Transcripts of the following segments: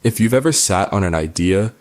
If you've ever sat on an idea,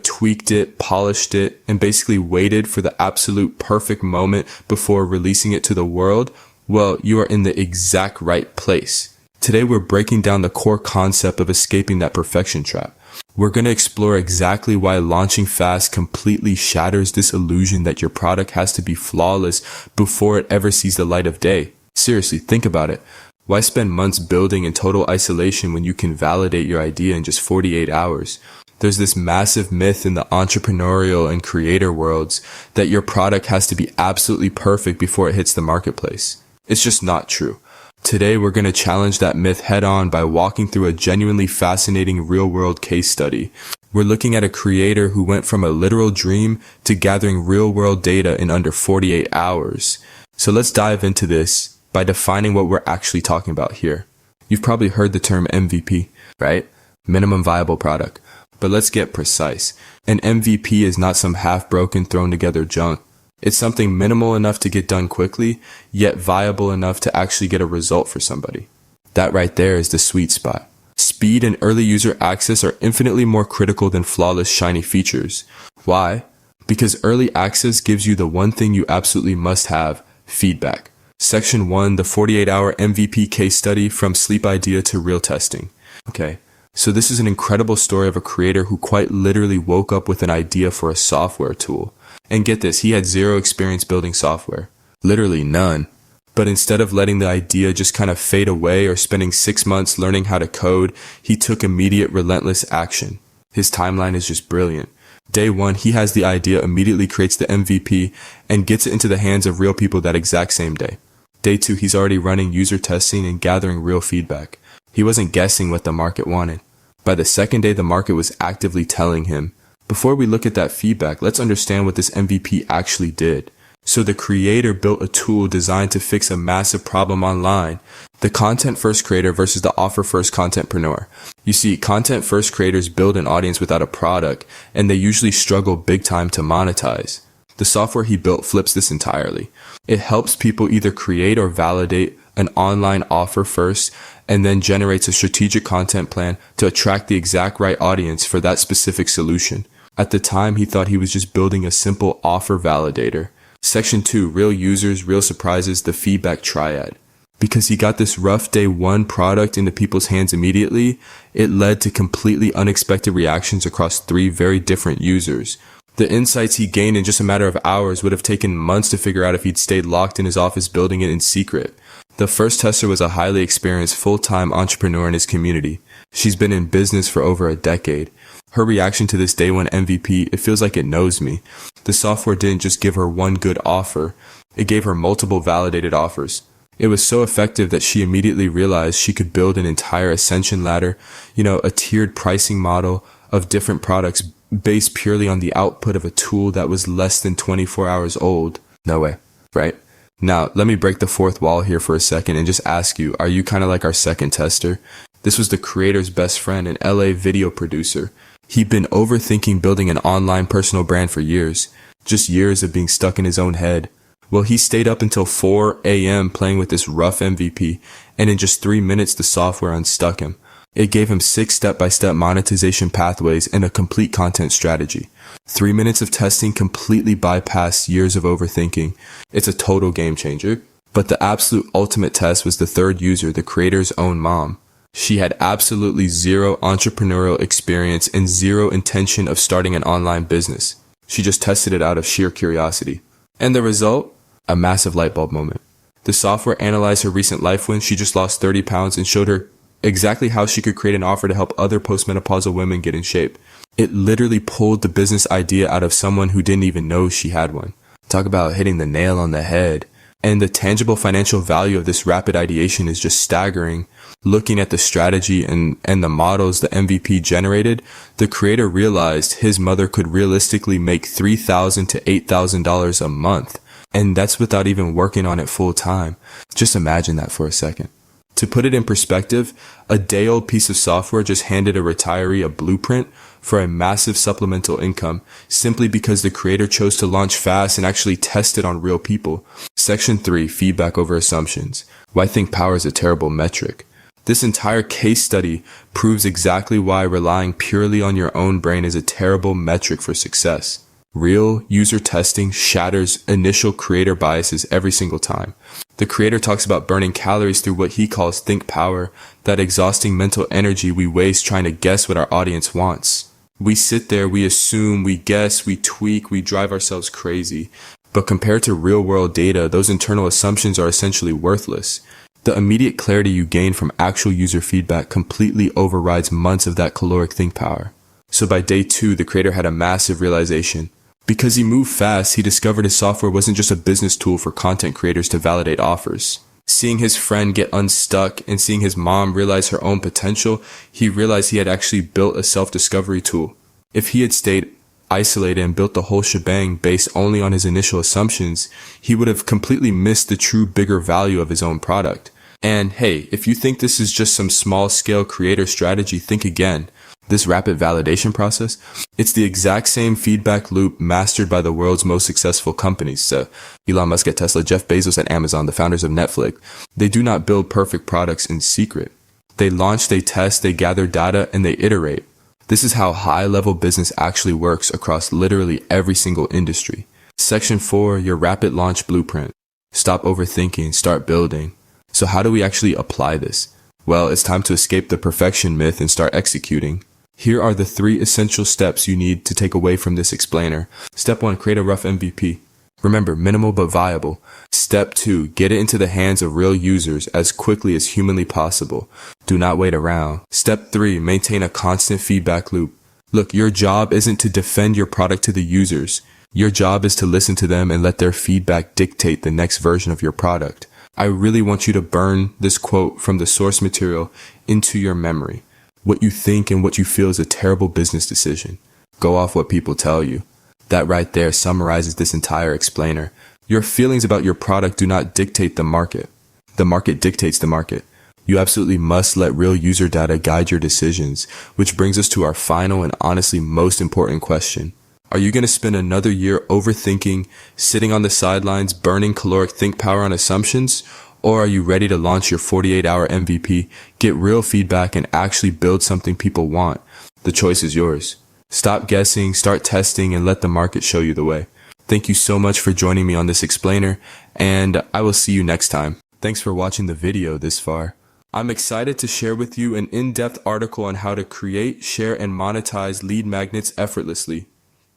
tweaked it, polished it, and basically waited for the absolute perfect moment before releasing it to the world, well, you are in the exact right place. Today, we're breaking down the core concept of escaping that perfection trap. We're going to explore exactly why launching fast completely shatters this illusion that your product has to be flawless before it ever sees the light of day. Seriously, think about it. Why spend months building in total isolation when you can validate your idea in just 48 hours? There's this massive myth in the entrepreneurial and creator worlds that your product has to be absolutely perfect before it hits the marketplace. It's just not true. Today, we're going to challenge that myth head on by walking through a genuinely fascinating real-world case study. We're looking at a creator who went from a literal dream to gathering real-world data in under 48 hours. So let's dive into this by defining what we're actually talking about here. You've probably heard the term MVP, right? Minimum viable product. But let's get precise. An MVP is not some half-broken, thrown-together junk. It's something minimal enough to get done quickly, yet viable enough to actually get a result for somebody. That right there is the sweet spot. Speed and early user access are infinitely more critical than flawless, shiny features. Why? Because early access gives you the one thing you absolutely must have, feedback. Section 1, the 48-hour MVP case study from sleep idea to real testing. Okay, so this is an incredible story of a creator who quite literally woke up with an idea for a software tool. And get this, he had zero experience building software. Literally none. But instead of letting the idea just kind of fade away or spending 6 months learning how to code, he took immediate, relentless action. His timeline is just brilliant. Day 1, he has the idea, immediately creates the MVP, and gets it into the hands of real people that exact same day. Day 2, he's already running user testing and gathering real feedback. He wasn't guessing what the market wanted. By the second day, the market was actively telling him. Before we look at that feedback, let's understand what this MVP actually did. So the creator built a tool designed to fix a massive problem online. The content-first creator versus the offer-first contentpreneur. You see, content-first creators build an audience without a product, and they usually struggle big time to monetize. The software he built flips this entirely. It helps people either create or validate an online offer first, and then generates a strategic content plan to attract the exact right audience for that specific solution. At the time, he thought he was just building a simple offer validator. Section 2, real users, real surprises, the feedback triad. Because he got this rough day 1 product into people's hands immediately, it led to completely unexpected reactions across 3 very different users. The insights he gained in just a matter of hours would have taken months to figure out if he'd stayed locked in his office building it in secret. The first tester was a highly experienced full-time entrepreneur in his community. She's been in business for over a decade. Her reaction to this day 1 MVP, it feels like it knows me. The software didn't just give her one good offer. It gave her multiple validated offers. It was so effective that she immediately realized she could build an entire ascension ladder, a tiered pricing model of different products based purely on the output of a tool that was less than 24 hours old. No way, right? Now, let me break the fourth wall here for a second and just ask you, are you kind of like our second tester? This was the creator's best friend, an LA video producer. He'd been overthinking building an online personal brand for years. Just years of being stuck in his own head. Well, he stayed up until 4 a.m. playing with this rough MVP, and in just 3 minutes the software unstuck him. It gave him 6 step-by-step monetization pathways and a complete content strategy. 3 minutes of testing completely bypassed years of overthinking. It's a total game changer. But the absolute ultimate test was the third user, the creator's own mom. She had absolutely zero entrepreneurial experience and zero intention of starting an online business. She just tested it out of sheer curiosity. And the result? A massive light bulb moment. The software analyzed her recent life wins. She just lost 30 pounds and showed her exactly how she could create an offer to help other postmenopausal women get in shape. It literally pulled the business idea out of someone who didn't even know she had one. Talk about hitting the nail on the head. And the tangible financial value of this rapid ideation is just staggering. Looking at the strategy and the models the MVP generated, the creator realized his mother could realistically make $3,000 to $8,000 a month. And that's without even working on it full time. Just imagine that for a second. To put it in perspective, a day-old piece of software just handed a retiree a blueprint for a massive supplemental income simply because the creator chose to launch fast and actually test it on real people. Section 3, feedback over assumptions. Why think power is a terrible metric? This entire case study proves exactly why relying purely on your own brain is a terrible metric for success. Real user testing shatters initial creator biases every single time. The creator talks about burning calories through what he calls think power, that exhausting mental energy we waste trying to guess what our audience wants. We sit there, we assume, we guess, we tweak, we drive ourselves crazy. But compared to real-world data, those internal assumptions are essentially worthless. The immediate clarity you gain from actual user feedback completely overrides months of that caloric think power. So by day 2, the creator had a massive realization. Because he moved fast, he discovered his software wasn't just a business tool for content creators to validate offers. Seeing his friend get unstuck and seeing his mom realize her own potential, he realized he had actually built a self-discovery tool. If he had stayed isolated and built the whole shebang based only on his initial assumptions, he would have completely missed the true bigger value of his own product. And hey, if you think this is just some small-scale creator strategy, think again. This rapid validation process, it's the exact same feedback loop mastered by the world's most successful companies. So Elon Musk at Tesla, Jeff Bezos at Amazon, the founders of Netflix. They do not build perfect products in secret. They launch, they test, they gather data, and they iterate. This is how high-level business actually works across literally every single industry. Section 4, your rapid launch blueprint. Stop overthinking, start building. So how do we actually apply this? Well, it's time to escape the perfection myth and start executing. Here are the 3 essential steps you need to take away from this explainer. Step 1, create a rough MVP. Remember, minimal but viable. Step 2, get it into the hands of real users as quickly as humanly possible. Do not wait around. Step 3, maintain a constant feedback loop. Look, your job isn't to defend your product to the users. Your job is to listen to them and let their feedback dictate the next version of your product. I really want you to burn this quote from the source material into your memory. What you think and what you feel is a terrible business decision. Go off what people tell you. That right there summarizes this entire explainer. Your feelings about your product do not dictate the market. The market dictates the market. You absolutely must let real user data guide your decisions, which brings us to our final and honestly most important question. Are you going to spend another year overthinking, sitting on the sidelines, burning caloric think power on assumptions? Or are you ready to launch your 48-hour MVP, get real feedback, and actually build something people want? The choice is yours. Stop guessing, start testing, and let the market show you the way. Thank you so much for joining me on this explainer, and I will see you next time. Thanks for watching the video this far. I'm excited to share with you an in-depth article on how to create, share, and monetize lead magnets effortlessly,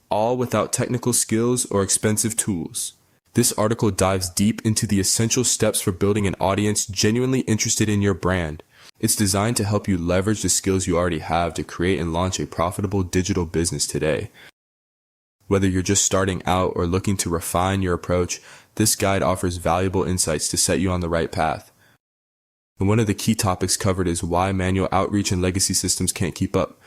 all without technical skills or expensive tools. This article dives deep into the essential steps for building an audience genuinely interested in your brand. It's designed to help you leverage the skills you already have to create and launch a profitable digital business today. Whether you're just starting out or looking to refine your approach, this guide offers valuable insights to set you on the right path. And one of the key topics covered is why manual outreach and legacy systems can't keep up.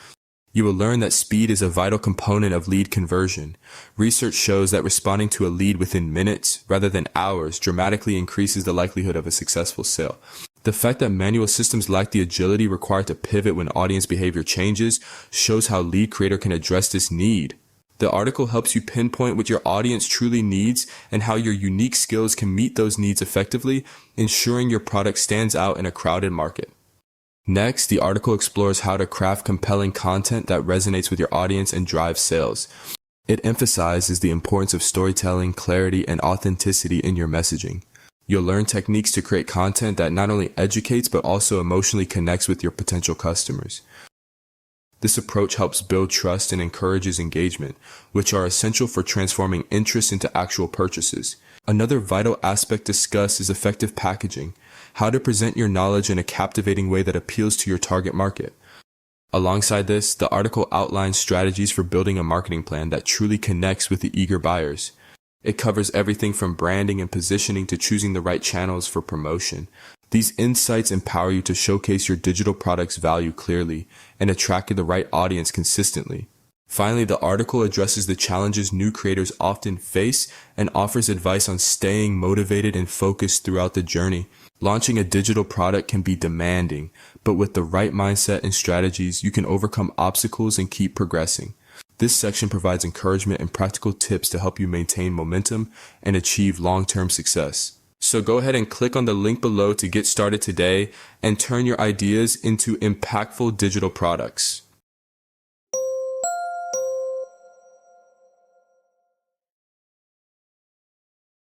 You will learn that speed is a vital component of lead conversion. Research shows that responding to a lead within minutes rather than hours dramatically increases the likelihood of a successful sale. The fact that manual systems lack the agility required to pivot when audience behavior changes shows how Lead Creator can address this need. The article helps you pinpoint what your audience truly needs and how your unique skills can meet those needs effectively, ensuring your product stands out in a crowded market. Next, the article explores how to craft compelling content that resonates with your audience and drives sales. It emphasizes the importance of storytelling, clarity, and authenticity in your messaging. You'll learn techniques to create content that not only educates but also emotionally connects with your potential customers. This approach helps build trust and encourages engagement, which are essential for transforming interest into actual purchases. Another vital aspect discussed is effective packaging, how to present your knowledge in a captivating way that appeals to your target market. Alongside this, the article outlines strategies for building a marketing plan that truly connects with the eager buyers. It covers everything from branding and positioning to choosing the right channels for promotion. These insights empower you to showcase your digital product's value clearly and attract the right audience consistently. Finally, the article addresses the challenges new creators often face and offers advice on staying motivated and focused throughout the journey. Launching a digital product can be demanding, but with the right mindset and strategies, you can overcome obstacles and keep progressing. This section provides encouragement and practical tips to help you maintain momentum and achieve long-term success. So go ahead and click on the link below to get started today and turn your ideas into impactful digital products.